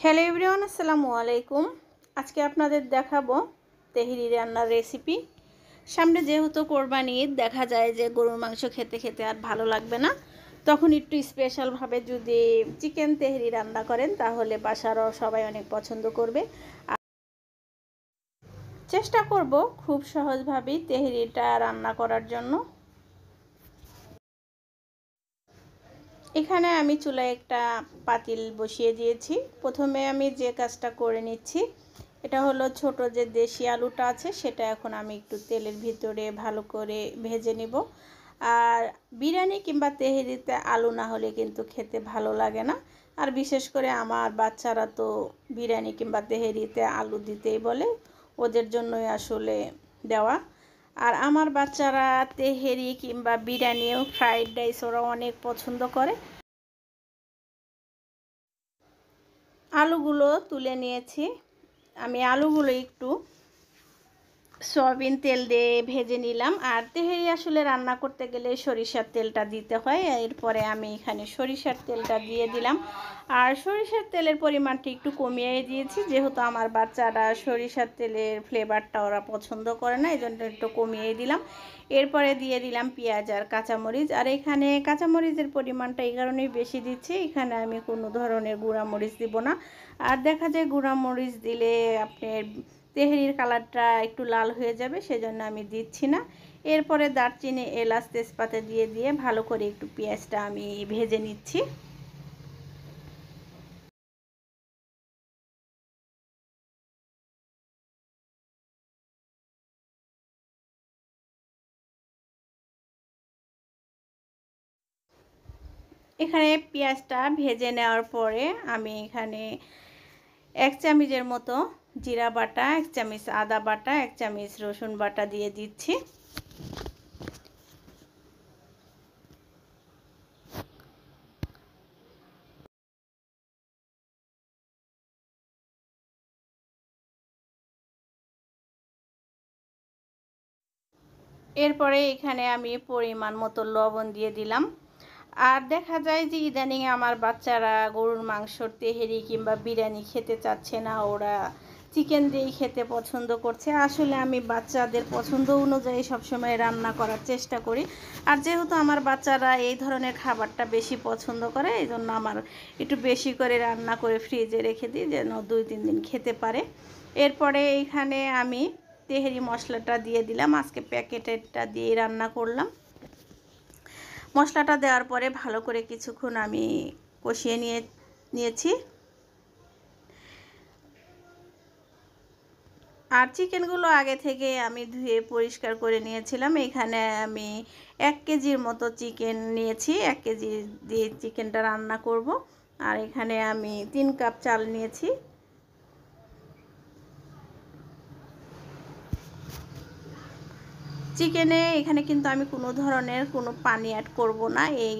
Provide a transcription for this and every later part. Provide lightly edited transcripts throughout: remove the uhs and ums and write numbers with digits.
Hello everyone, আসসালামু আলাইকুম। আজকে আপনাদের দেখাবো তেহরি রান্নার রেসিপি। সামনে যেহেতু কোরবানি ঈদ, দেখা যায় যে গরুর মাংস খেতে খেতে আর ভালো লাগবে না, তখন একটু স্পেশালভাবে যদি চিকেন তেহরি রান্না করেন তাহলে বাসারও সবাই অনেক পছন্দ করবে। আর চেষ্টা করব খুব সহজভাবেই তেহরিটা রান্না করার জন্য। এখানে আমি চুলায় একটা পাতিল বসিয়ে দিয়েছি। প্রথমে আমি যে কাজটা করে নিচ্ছি, এটা হলো ছোট যে দেশি আলুটা আছে সেটা এখন আমি একটু তেলের ভিতরে ভালো করে ভেজে নিব। আর বিরিয়ানি কিংবা তেহেরিতে আলু না হলে কিন্তু খেতে ভালো লাগে না। আর বিশেষ করে আমার বাচ্চারা তো বিরিয়ানি কিংবা তেহেরিতে আলু দিতেই বলে, ওদের জন্যই আসলে দেওয়া। আর আমার বাচ্চারা তেহেরি কিংবা বিরিয়ানিও ফ্রাইড রাইস ওরা অনেক পছন্দ করে। আলুগুলো তুলে নিয়েছি। আমি আলুগুলো একটু সয়াবিন তেল দিয়ে ভেজে নিলাম। আর তেহেরি আসলে রান্না করতে গেলে সরিষার তেলটা দিতে হয়। এরপরে আমি এখানে সরিষার তেলটা দিয়ে দিলাম। আর সরিষার তেলের পরিমাণটা একটু কমিয়ে দিয়েছি, যেহেতু আমার বাচ্চারা সরিষার তেলের ফ্লেভারটা ওরা পছন্দ করে না, এই জন্য একটু কমিয়ে দিলাম। এরপরে দিয়ে দিলাম পেঁয়াজ আর কাঁচামরিচ। আর এখানে কাঁচামরিচের পরিমাণটা এই কারণেই বেশি দিচ্ছি, এখানে আমি কোনো ধরনের গুঁড়ামরিচ দিব না। আর দেখা যায় গুঁড়ামরিচ দিলে আপনার তেহেরির কালারটা একটু লাল হয়ে যাবে, সেজন্য আমি দিচ্ছি না। এরপরে দারচিনি, এলাচ, তেজপাতা দিয়ে দিয়ে ভালো করে একটু পেঁয়াজটা আমি ভেজে নিচ্ছি। এখানে পেঁয়াজটা ভেজে নেওয়ার পরে আমি এখানে 1 চামচের মতো জিরা বাটা, 1 চামচ আদা বাটা, 1 চামচ রসুন বাটা দিয়ে দিচ্ছি। এরপরে এখানে আমি পরিমাণ মতো লবণ দিয়ে দিলাম। আর দেখা যায় যে ইদানিং আমার বাচ্চারা গরুর মাংসর তেহেরি কিংবা বিরিয়ানি খেতে চাচ্ছে না, ওরা চিকেন দিয়েই খেতে পছন্দ করছে। আসলে আমি বাচ্চাদের পছন্দ অনুযায়ী সবসময় রান্না করার চেষ্টা করি। আর যেহেতু আমার বাচ্চারা এই ধরনের খাবারটা বেশি পছন্দ করে, এই জন্য আমার একটু বেশি করে রান্না করে ফ্রিজে রেখে দিই, যেন 2-3 দিন খেতে পারে। এরপরে এইখানে আমি তেহেরি মশলাটা দিয়ে দিলাম। আজকে প্যাকেটেরটা দিয়ে রান্না করলাম। মশলাটা দেওয়ার পরে ভালো করে কিছুক্ষণ আমি কষিয়ে নিয়েছি। আর চিকেনগুলো আগে থেকে আমি ধুয়ে পরিষ্কার করে নিয়েছিলাম। এখানে আমি 1 কেজির মতো চিকেন নিয়েছি। 1 কেজি দিয়ে চিকেনটা রান্না করব। আর এখানে আমি 3 কাপ চাল নিয়েছি। চিকেনে এখানে কিন্তু আমি কোনো ধরনের কোনো পানি অ্যাড করব না, এই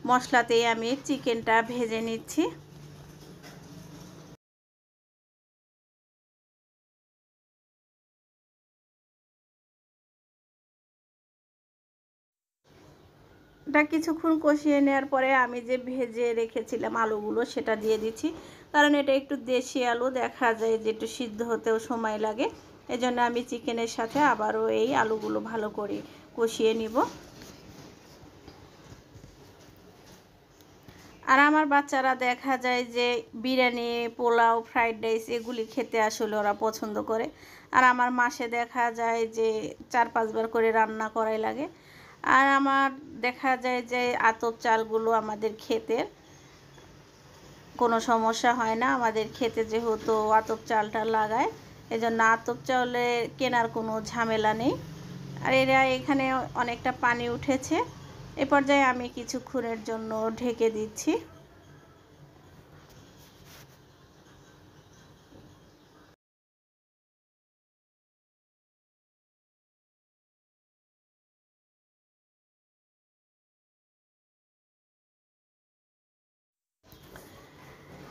মশলাতেই আমি চিকেনটা ভেজে নিচ্ছি। এটা কিছুক্ষণ কষিয়ে নেওয়ার পরে আমি যে ভেজে রেখেছিলাম আলুগুলো সেটা দিয়ে দিচ্ছি। কারণ এটা একটু দেশি আলু, দেখা যায় যে একটু সিদ্ধ হতেও সময় লাগে, এজন্য আমি চিকেনের সাথে আবারও এই আলুগুলো ভালো করে কষিয়ে নিব। আর আমার বাচ্চারা দেখা যায় যে বিরিয়ানি, পোলাও, ফ্রাইড রাইস এগুলি খেতে আসলে ওরা পছন্দ করে। আর আমার মাসে দেখা যায় যে 4-5 বার করে রান্না করাই লাগে। আর আমার দেখা যায় যে আতপ চালগুলো আমাদের ক্ষেতের, কোনো সমস্যা হয় না আমাদের ক্ষেতে, যেহেতু আতপ চালটা লাগায়, এজন্য আতপ চালে কেনার কোনো ঝামেলা নেই। আর এরা এখানে অনেকটা পানি উঠেছে, এ পর্যায়ে আমি কিছুক্ষণের জন্য ঢেকে দিচ্ছি।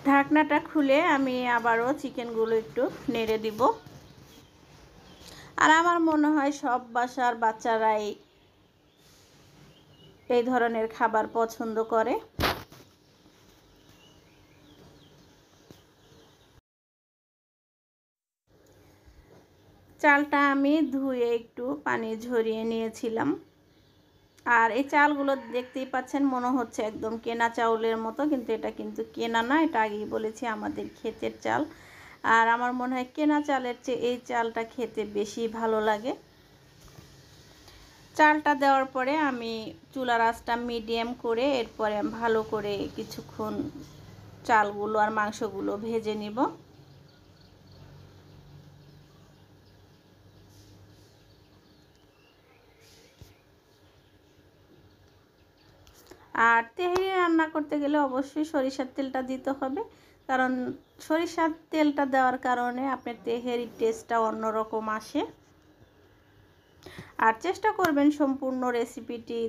ঢাকনাটা খুলে আমি আবারও চিকেনগুলো একটু নেড়ে দিব। আর আমার মনে হয় সব বাসার বাচ্চারাই এই ধরনের খাবার পছন্দ করে। চালটা আমি ধুয়ে একটু পানি ঝরিয়ে নিয়েছিলাম। আর এই চালগুলো দেখতেই পাচ্ছেন মনে হচ্ছে একদম কেনা চাউলের মতো, কিন্তু এটা কিন্তু কেনা না, এটা আগেই বলেছি আমাদের ক্ষেতের চাল। আর আমার মনে হয় কেনা চালের চেয়ে এই চালটা খেতে বেশি ভালো লাগে। চালটা দেওয়ার পরে আমি চুলার আঁচটা মিডিয়াম করে এরপরে ভালো করে কিছুক্ষণ চালগুলো আর মাংসগুলো ভেজে নিব। আর তেহারি রান্না করতে গেলে অবশ্যই সরিষার তেলটা দিতে হবে, কারণ সরিষার তেলটা দেওয়ার কারণে আপনার তেহারির টেস্টটা অন্যরকম আসে। আর চেষ্টা করবেন সম্পূর্ণ রেসিপিটি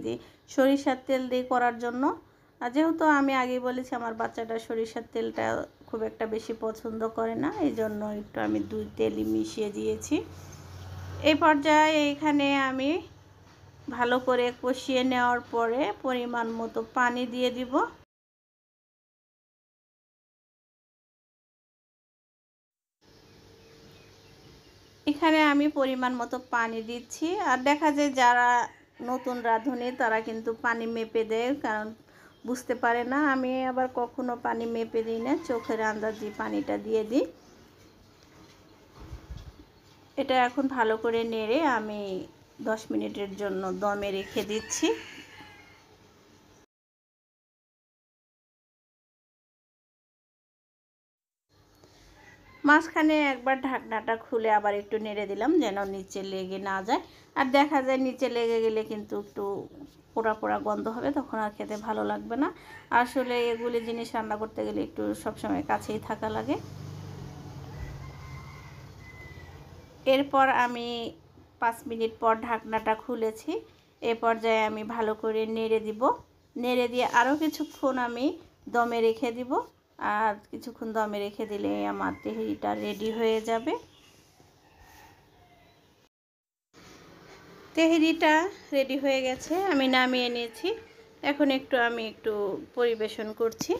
সরিষার তেল দিয়ে করার জন্য। আর যেহেতু আমি আগেই বলেছি আমার বাচ্চাটা সরিষার তেলটা খুব একটা বেশি পছন্দ করে না, এই জন্য একটু আমি দুই তেলই মিশিয়ে দিয়েছি। এই পর্যায়ে এইখানে আমি ভালো করে কষিয়ে নেওয়ার পরে পরিমাণ মতো পানি দিয়ে দিব। এখানে আমি পরিমাণ মতো পানি দিচ্ছি। আর দেখা যায় যারা নতুন রাঁধুনি তারা কিন্তু পানি মেপে দেয়, কারণ বুঝতে পারে না। আমি আবার কখনো পানি মেপে দিই না, চোখের আন্দাজে পানিটা দিয়ে দিই। এটা এখন ভালো করে নেড়ে আমি 10 মিনিটের জন্য দমে রেখে দিচ্ছি। মাঝখানে একবার ঢাকনাটা খুলে আবার একটু নেড়ে দিলাম যেন নিচে লেগে না যায়। আর দেখা যায় নিচে লেগে গেলে কিন্তু একটু পোড়া পোড়া গন্ধ হবে, তখন আর খেতে ভালো লাগবে না। আসলে এগুলি জিনিস রান্না করতে গেলে একটু সবসময় কাছেই থাকা লাগে। এরপর আমি 5 মিনিট পর ঢাকনাটা খুলেছি। এ পর্যায়ে আমি ভালো করে নেড়ে দিব। নেড়ে দিয়ে আরও কিছুক্ষণ আমি দমে রেখে দিব। আর কিছুক্ষণ দমে রেখে দিলে আমার তেহারিটা রেডি হয়ে যাবে। তেহারিটা রেডি হয়ে গেছে, আমি নামিয়ে নিয়েছি। এখন আমি একটু পরিবেশন করছি।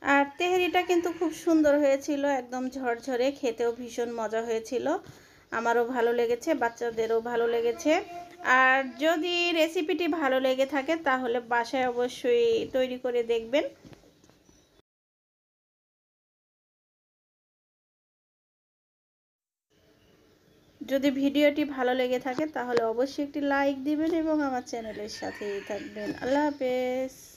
আর তেহারিটা কিন্তু খুব সুন্দর হয়েছিল, একদম ঝরঝরে, খেতেও ভীষণ মজা হয়েছিল। আমারও ভালো লেগেছে, বাচ্চাদেরও ভালো লেগেছে। আর যদি রেসিপিটি ভালো লেগে থাকে তাহলে বাসায় অবশ্যই তৈরি করে দেখবেন। যদি ভিডিওটি ভালো লেগে থাকে তাহলে অবশ্যই একটি লাইক দিবেন এবং আমার চ্যানেলের সাথেই থাকবেন। আল্লাহ হাফেজ।